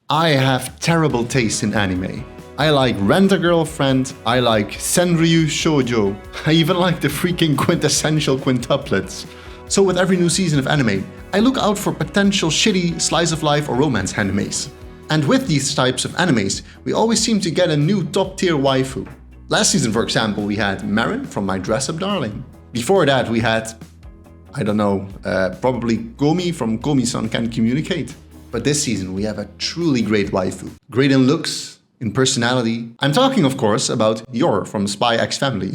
I have terrible taste in anime. I like Rent-A-Girlfriend, I like Senryu Shoujo, I even like the freaking quintessential quintuplets. So with every new season of anime, I look out for potential shitty slice of life or romance animes. And with these types of animes, we always seem to get a new top tier waifu. Last season, for example, we had Marin from My Dress Up Darling. Before that we had, I don't know, probably Gomi from Komi-san Can Communicate. But this season we have a truly great waifu. Great in looks, in personality. I'm talking of course about Yor from Spy X Family.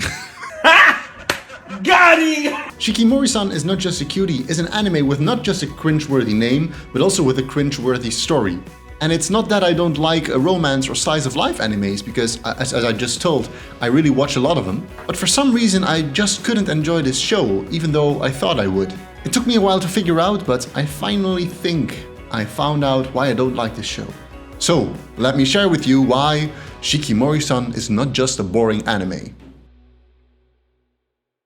Got it! Shikimori-san is Not Just a Cutie is an anime with not just a cringe-worthy name, but also with a cringe-worthy story. And it's not that I don't like a romance or slice of life animes, because as I just told, I really watch a lot of them. But for some reason I just couldn't enjoy this show, even though I thought I would. It took me a while to figure out, but I finally think I found out why I don't like this show. So, let me share with you why Shikimori-san is not just a boring anime.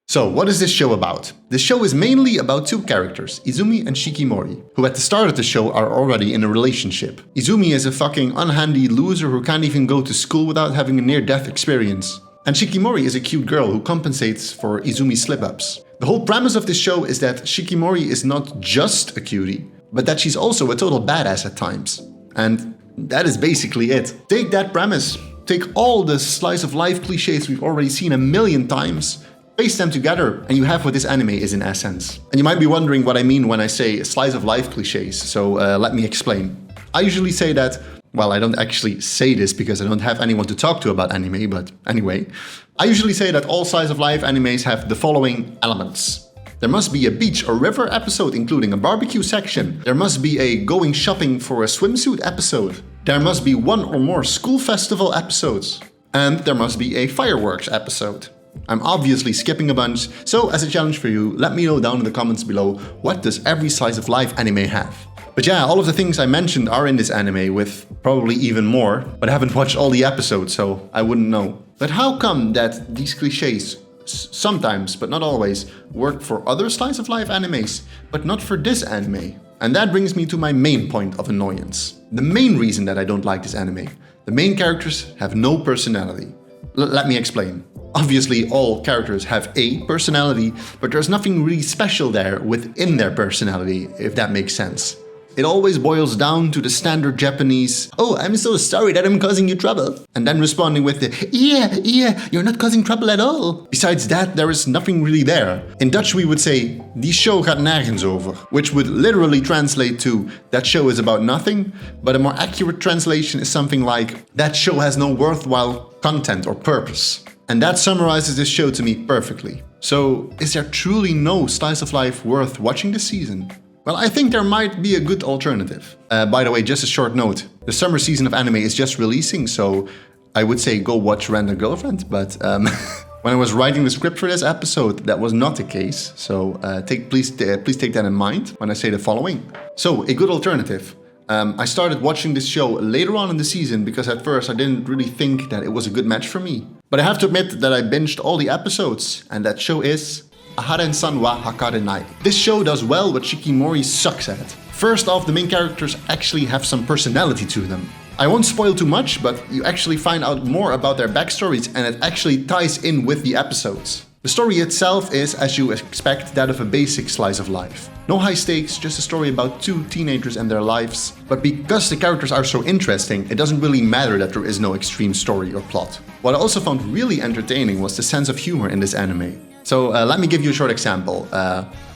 So, what is this show about? This show is mainly about two characters, Izumi and Shikimori, who at the start of the show are already in a relationship. Izumi is a fucking unhandy loser who can't even go to school without having a near-death experience. And Shikimori is a cute girl who compensates for Izumi's slip-ups. The whole premise of this show is that Shikimori is not just a cutie, but that she's also a total badass at times. And that is basically it. Take that premise, take all the slice of life cliches we've already seen a million times, paste them together, and you have what this anime is in essence. And you might be wondering what I mean when I say slice of life cliches, so let me explain. I usually say that, well, I don't actually say this because I don't have anyone to talk to about anime, but anyway. I usually say that all slice of life animes have the following elements. There must be a beach or river episode including a barbecue section. There must be a going shopping for a swimsuit episode. There must be one or more school festival episodes. And there must be a fireworks episode. I'm obviously skipping a bunch, so as a challenge for you, let me know down in the comments below, what does every slice of life anime have? But yeah, all of the things I mentioned are in this anime, with probably even more, but I haven't watched all the episodes, so I wouldn't know. But how come that these cliches sometimes, but not always, work for other slice of life animes, but not for this anime? And that brings me to my main point of annoyance. The main reason that I don't like this anime. The main characters have no personality. Let me explain. Obviously all characters have a personality, but there's nothing really special there within their personality, if that makes sense. It always boils down to the standard Japanese, "Oh, I'm so sorry that I'm causing you trouble." And then responding with the, yeah, you're not causing trouble at all. Besides that, there is nothing really there. In Dutch we would say, die show gaat nergens over, which would literally translate to, that show is about nothing, but a more accurate translation is something like, that show has no worthwhile content or purpose. And that summarizes this show to me perfectly. So, is there truly no slice of life worth watching this season? Well, I think there might be a good alternative. By the way, just a short note. The summer season of anime is just releasing, so I would say go watch Rent-A-Girlfriend, but when I was writing the script for this episode, that was not the case. So please take that in mind when I say the following. So, a good alternative. I started watching this show later on in the season because at first I didn't really think that it was a good match for me. But I have to admit that I binged all the episodes, and that show is Aharen-san wa Hakare Nai. This show does well what Shikimori sucks at. First off, the main characters actually have some personality to them. I won't spoil too much, but you actually find out more about their backstories and it actually ties in with the episodes. The story itself is, as you expect, that of a basic slice of life. No high stakes, just a story about two teenagers and their lives. But because the characters are so interesting, it doesn't really matter that there is no extreme story or plot. What I also found really entertaining was the sense of humor in this anime. So let me give you a short example.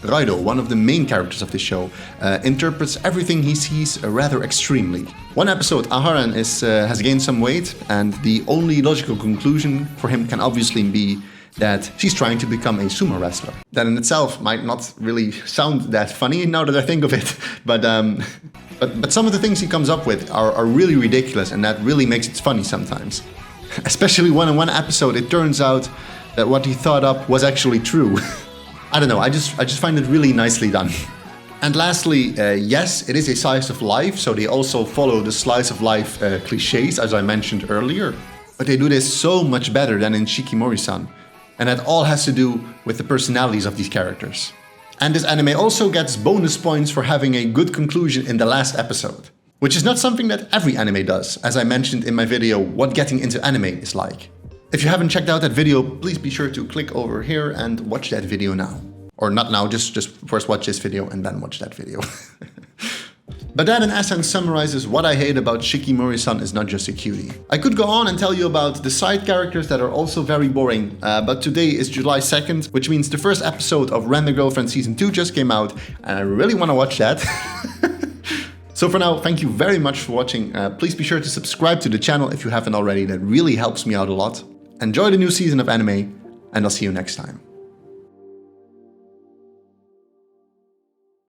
Raido, one of the main characters of the show, interprets everything he sees rather extremely. One episode, Aharen has gained some weight, and the only logical conclusion for him can obviously be that she's trying to become a sumo wrestler. That in itself might not really sound that funny now that I think of it, but some of the things he comes up with are really ridiculous, and that really makes it funny sometimes. Especially when in one episode it turns out that what he thought up was actually true. I don't know, I just find it really nicely done. And lastly, yes, it is a slice of life, so they also follow the slice of life cliches, as I mentioned earlier. But they do this so much better than in Shikimori-san. And that all has to do with the personalities of these characters. And this anime also gets bonus points for having a good conclusion in the last episode. which is not something that every anime does, as I mentioned in my video what getting into anime is like. If you haven't checked out that video, please be sure to click over here and watch that video now. Or not now, just first watch this video and then watch that video. But that in essence summarizes what I hate about Shikimori-san is not just a cutie. I could go on and tell you about the side characters that are also very boring, but today is July 2nd, which means the first episode of Random Girlfriend Season 2 just came out, and I really want to watch that. So for now, thank you very much for watching. Please be sure to subscribe to the channel if you haven't already, that really helps me out a lot. Enjoy the new season of anime, and I'll see you next time.